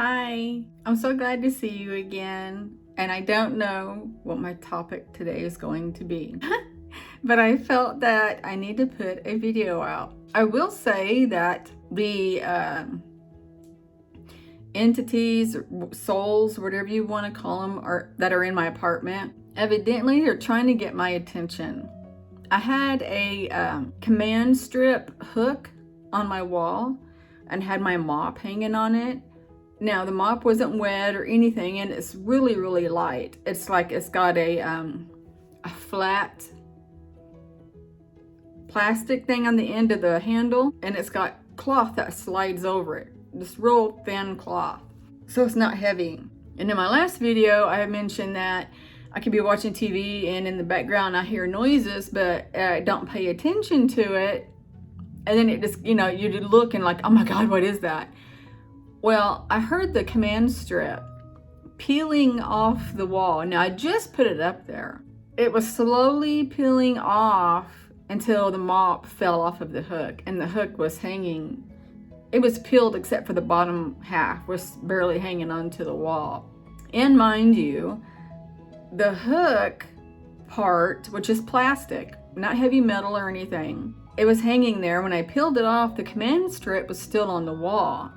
Hi, I'm so glad to see you again. And I don't know what my topic today is going to be, but I felt that I need to put a video out. I will say that the entities, souls, whatever you want to call them, that are in my apartment, evidently they're trying to get my attention. I had a command strip hook on my wall and had my mop hanging on it. Now the mop wasn't wet or anything, and it's really, really light. It's like it's got a flat plastic thing on the end of the handle, and it's got cloth that slides over it. This real thin cloth, so it's not heavy. And in my last video, I mentioned that I could be watching TV and in the background I hear noises, but I don't pay attention to it. And then it just, you look and like, oh my God, what is that? Well, I heard the command strip peeling off the wall. Now, I just put it up there. It was slowly peeling off until the mop fell off of the hook, and the hook was hanging. It was peeled except for the bottom half was barely hanging onto the wall. And mind you, the hook part, which is plastic, not heavy metal or anything, it was hanging there. When I peeled it off, the command strip was still on the wall.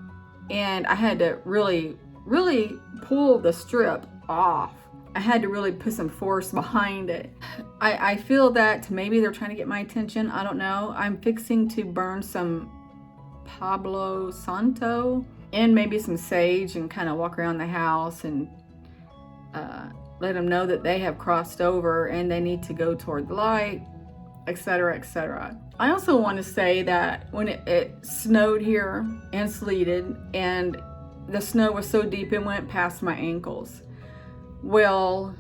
And I had to really, really pull the strip off. I had to really put some force behind it. I feel that maybe they're trying to get my attention. I don't know. I'm fixing to burn some Palo Santo and maybe some sage and kind of walk around the house and let them know that they have crossed over and they need to go toward the light, etc., etc. I also want to say that when it snowed here and sleeted, and the snow was so deep it went past my ankles. Well,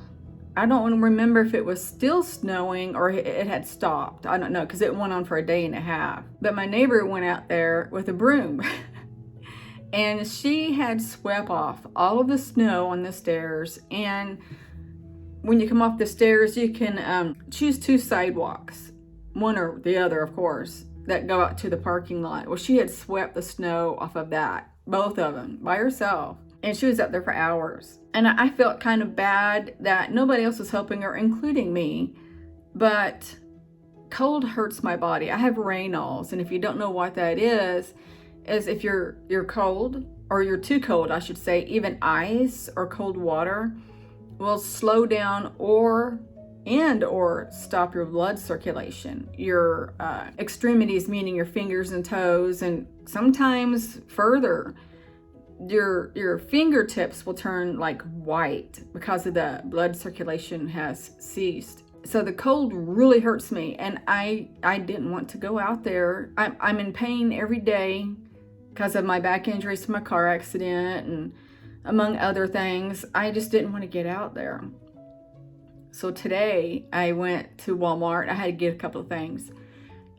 I don't remember if it was still snowing or it had stopped. I don't know, because it went on for a day and a half. But my neighbor went out there with a broom and she had swept off all of the snow on the stairs. And when you come off the stairs, you can choose two sidewalks, one or the other, of course, that go out to the parking lot. Well, she had swept the snow off of that, both of them, by herself. And she was up there for hours. And I felt kind of bad that nobody else was helping her, including me. But cold hurts my body. I have Raynaud's, and if you don't know what that is if you're cold, or you're too cold, I should say, even ice or cold water will slow down or stop your blood circulation. Your extremities, meaning your fingers and toes, and sometimes further, your fingertips will turn like white because of the blood circulation has ceased. So the cold really hurts me, and I didn't want to go out there. I'm in pain every day because of my back injuries from my car accident, and among other things. I just didn't want to get out there. So today I went to Walmart. I had to get a couple of things.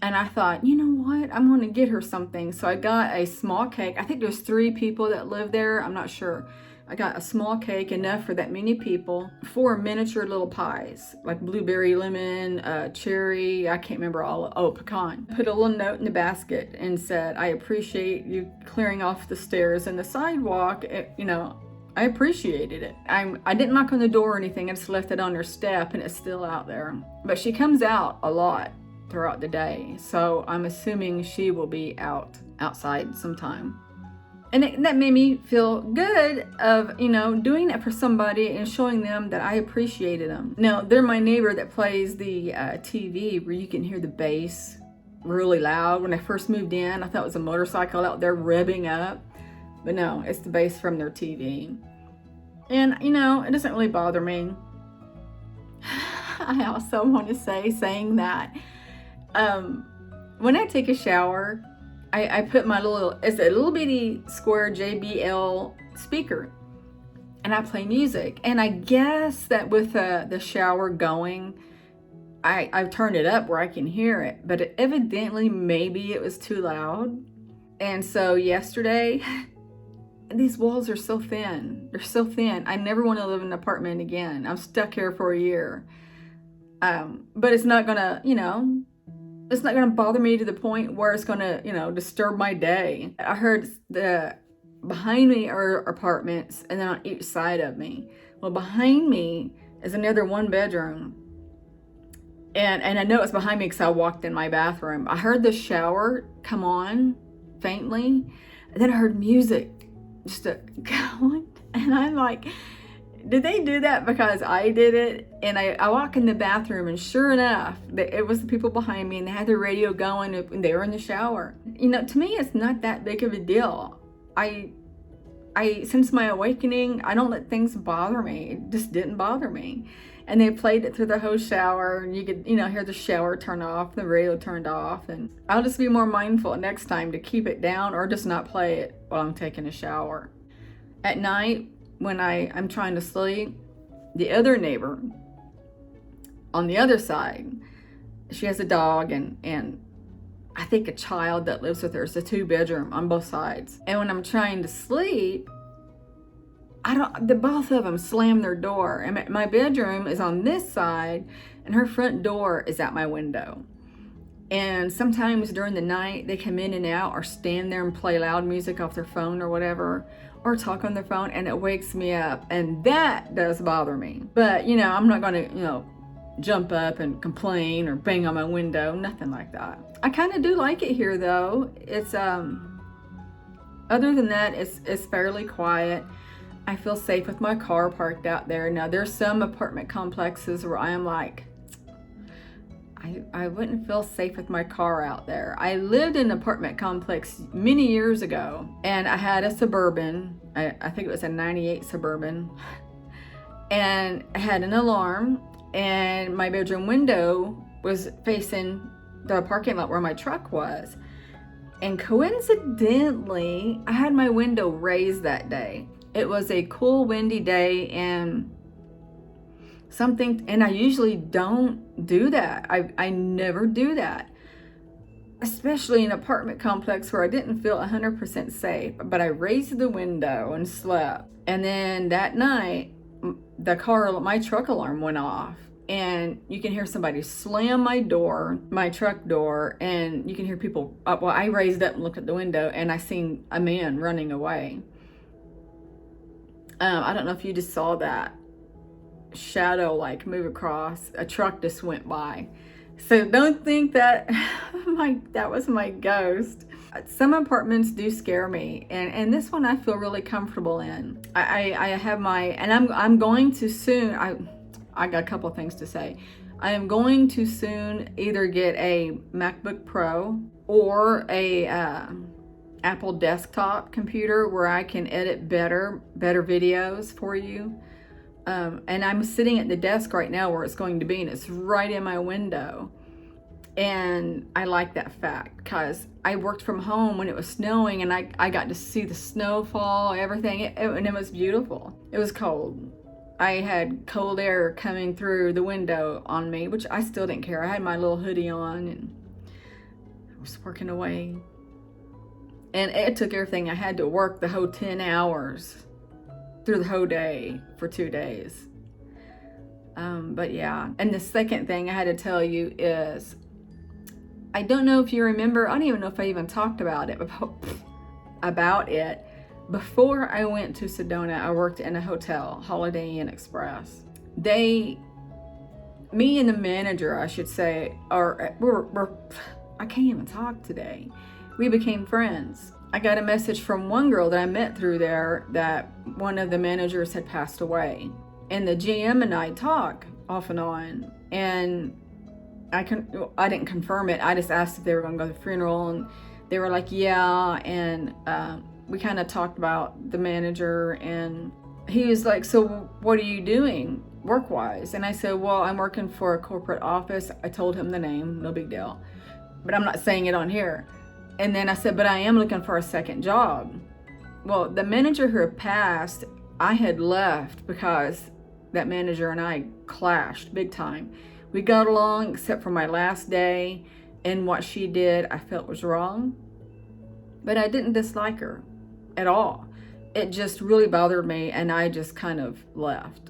And I thought, you know what? I'm going to get her something. So I got a small cake. I think there's 3 people that live there. I'm not sure. I got a small cake, enough for that many people, 4 miniature little pies, like blueberry, lemon, cherry, I can't remember pecan. Put a little note in the basket and said, I appreciate you clearing off the stairs and the sidewalk. I appreciated it. I didn't knock on the door or anything. I just left it on her step, and it's still out there. But she comes out a lot throughout the day, so I'm assuming she will be outside sometime. And that made me feel good of, doing that for somebody and showing them that I appreciated them. Now, they're my neighbor that plays the TV where you can hear the bass really loud. When I first moved in, I thought it was a motorcycle out there revving up. But no, it's the bass from their TV. And, it doesn't really bother me. I also want to saying that when I take a shower, I put my it's a little bitty square JBL speaker, and I play music. And I guess that with the shower going, I've turned it up where I can hear it, but evidently maybe it was too loud. And so yesterday, these walls are so thin. They're so thin. I never want to live in an apartment again. I'm stuck here for a year. But it's not gonna, bother me to the point where it's gonna, disturb my day. I heard the behind me are apartments, and then on each side of me. Well, behind me is another 1-bedroom. And I know it's behind me because I walked in my bathroom. I heard the shower come on faintly, and then I heard music just going. And I'm like, did they do that because I did it? And I walk in the bathroom, and sure enough, it was the people behind me, and they had the radio going, and they were in the shower. You know, to me, it's not that big of a deal. I since my awakening, I don't let things bother me. It just didn't bother me. And they played it through the whole shower, and you could, hear the shower turn off, the radio turned off. And I'll just be more mindful next time to keep it down or just not play it while I'm taking a shower. At night, when I'm trying to sleep, the other neighbor on the other side, she has a dog and I think a child that lives with her. It's a 2-bedroom on both sides. And when I'm trying to sleep, both of them slam their door. And my bedroom is on this side, and her front door is at my window. And sometimes during the night, they come in and out or stand there and play loud music off their phone or whatever, or talk on their phone, and it wakes me up. And that does bother me. But, I'm not going to, jump up and complain or bang on my window, nothing like that. I kind of do like it here, though. It's, other than that, it's fairly quiet. I feel safe with my car parked out there. Now, there's some apartment complexes where I am like, I wouldn't feel safe with my car out there. I lived in an apartment complex many years ago, and I had a Suburban. I think it was a 98 Suburban. And I had an alarm, and my bedroom window was facing the parking lot where my truck was. And coincidentally, I had my window raised that day. It was a cool, windy day, and I usually don't do that. I never do that, especially in an apartment complex where I didn't feel 100% safe. But I raised the window and slept. And then that night, my truck alarm went off, and you can hear somebody slam my truck door, and you can hear people. Well, I raised up and looked at the window, and I seen a man running away. I don't know if you just saw that shadow move across. A truck just went by. So don't think that that was my ghost. Some apartments do scare me, and this one I feel really comfortable in. I have I'm going to soon. I got a couple of things to say. I am going to soon either get a MacBook Pro or a Apple desktop computer where I can edit better videos for you. And I'm sitting at the desk right now where it's going to be, and it's right in my window. And I like that fact because I worked from home when it was snowing, and I got to see the snowfall, everything, and it was beautiful. It was cold. I had cold air coming through the window on me, which I still didn't care. I had my little hoodie on, and I was working away. And it took everything. I had to work the whole 10 hours through the whole day for 2 days. But yeah. And the second thing I had to tell you is, I don't know if you remember, I don't even know if I even talked about it. Before I went to Sedona, I worked in a hotel, Holiday Inn Express. Me and the manager, I should say, I can't even talk today. We became friends. I got a message from one girl that I met through there that one of the managers had passed away. And the GM and I talk off and on. And I didn't confirm it. I just asked if they were going to go to the funeral, and they were like, yeah. And we kind of talked about the manager, and he was like, so what are you doing work-wise? And I said, well, I'm working for a corporate office. I told him the name, no big deal. But I'm not saying it on here. And then I said, but I am looking for a second job. Well, the manager who had passed, I had left because that manager and I clashed big time. We got along except for my last day, and what she did I felt was wrong. But I didn't dislike her at all. It just really bothered me, and I just kind of left.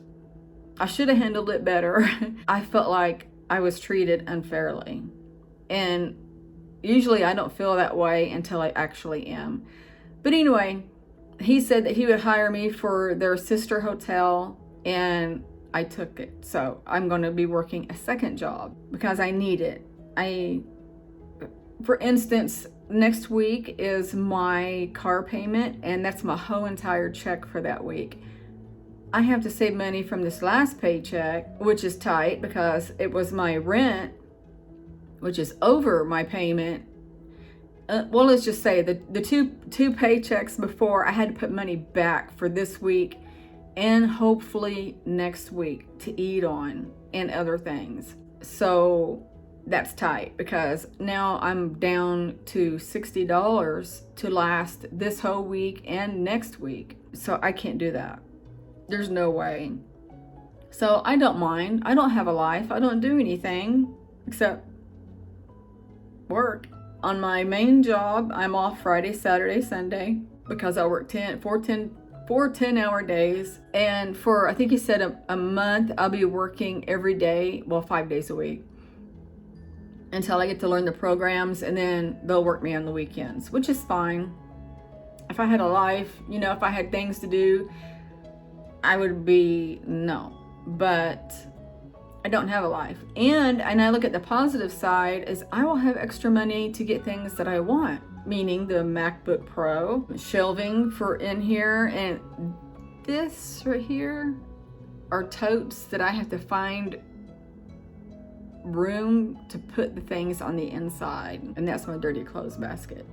I should have handled it better. I felt like I was treated unfairly. And usually I don't feel that way until I actually am. But anyway, he said that he would hire me for their sister hotel, and I took it. So I'm going to be working a second job because I need it. For instance, next week is my car payment, and that's my whole entire check for that week. I have to save money from this last paycheck, which is tight because it was my rent, which is over my payment. Well, let's just say the two paychecks before, I had to put money back for this week and hopefully next week to eat on and other things. So that's tight because now I'm down to $60 to last this whole week and next week. So I can't do that. There's no way. So I don't mind. I don't have a life. I don't do anything except work. On my main job, I'm off Friday, Saturday, Sunday because I work 4 10-hour days. And for, I think he said a month, I'll be working every day, well, 5 days a week until I get to learn the programs, and then they'll work me on the weekends, which is fine. If I had a life, if I had things to do, I would be, no, but I don't have a life. And I look at the positive side is I will have extra money to get things that I want, meaning the MacBook Pro, shelving for in here, and this right here are totes that I have to find room to put the things on the inside, and that's my dirty clothes basket.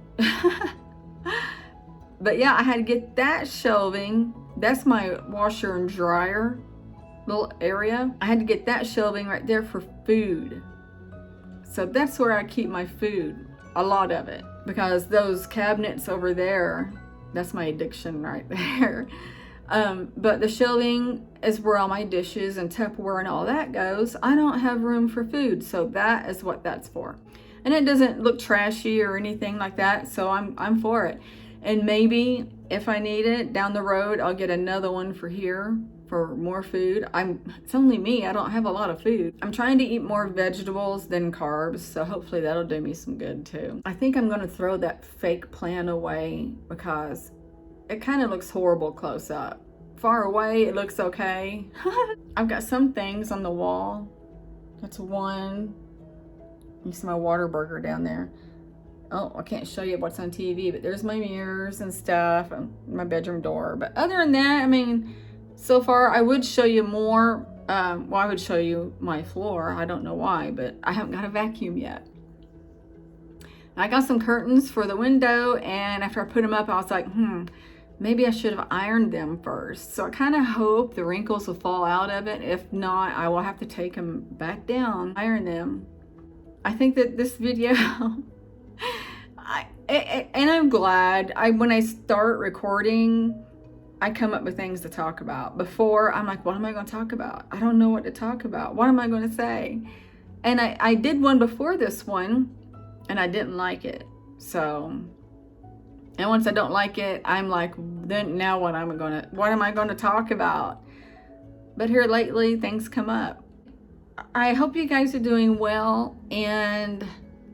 But yeah, I had to get that shelving. That's my washer and dryer little area. I had to get that shelving right there for food. So that's where I keep my food, a lot of it, because those cabinets over there, that's my addiction right there. But the shelving is where all my dishes and Tupperware and all that goes. I don't have room for food, so that is what that's for. And it doesn't look trashy or anything like that, so I'm for it. And maybe if I need it down the road, I'll get another one for here for more food. It's only me, I don't have a lot of food. I'm trying to eat more vegetables than carbs, so hopefully that'll do me some good too. I think I'm gonna throw that fake plan away because it kind of looks horrible close up. Far away, it looks okay. I've got some things on the wall. That's one. You see my Whataburger down there. Oh, I can't show you what's on TV, but there's my mirrors and stuff and my bedroom door. But other than that, I mean, so far I would show you more. Well, I would show you my floor. I don't know why, but I haven't got a vacuum yet. I got some curtains for the window, and after I put them up, I was like, maybe I should have ironed them first. So I kind of hope the wrinkles will fall out of it. If not, I will have to take them back down, iron them. I think that this video, and I'm glad, when I start recording, I come up with things to talk about. Before, I'm like, what am I going to talk about? I don't know what to talk about. What am I going to say? And I did one before this one, and I didn't like it. So, and once I don't like it, I'm like, then now what am I going to talk about? But here lately, things come up. I hope you guys are doing well, and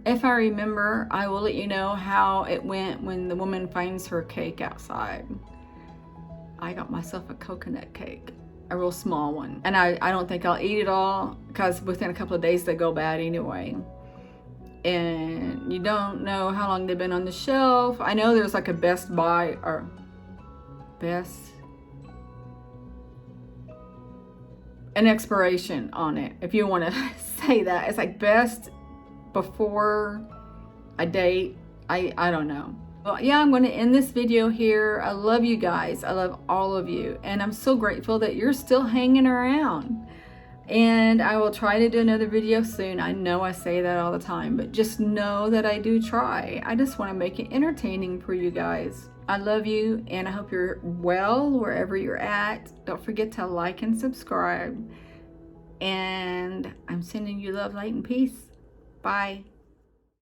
if I remember, I will let you know how it went when the woman finds her cake outside. I got myself a coconut cake, a real small one, and I don't think I'll eat it all because within a couple of days they go bad anyway. And you don't know how long they've been on the shelf. I know there's like a Best Buy or an expiration on it, if you want to say that. It's like best before a date. I don't know. Well, yeah, I'm going to end this video here. I love you guys. I love all of you, and I'm so grateful that you're still hanging around. And I will try to do another video soon. I know I say that all the time, but just know that I do try. I just want to make it entertaining for you guys. I love you, and I hope you're well wherever you're at. Don't forget to like and subscribe. And I'm sending you love, light, and peace. Bye.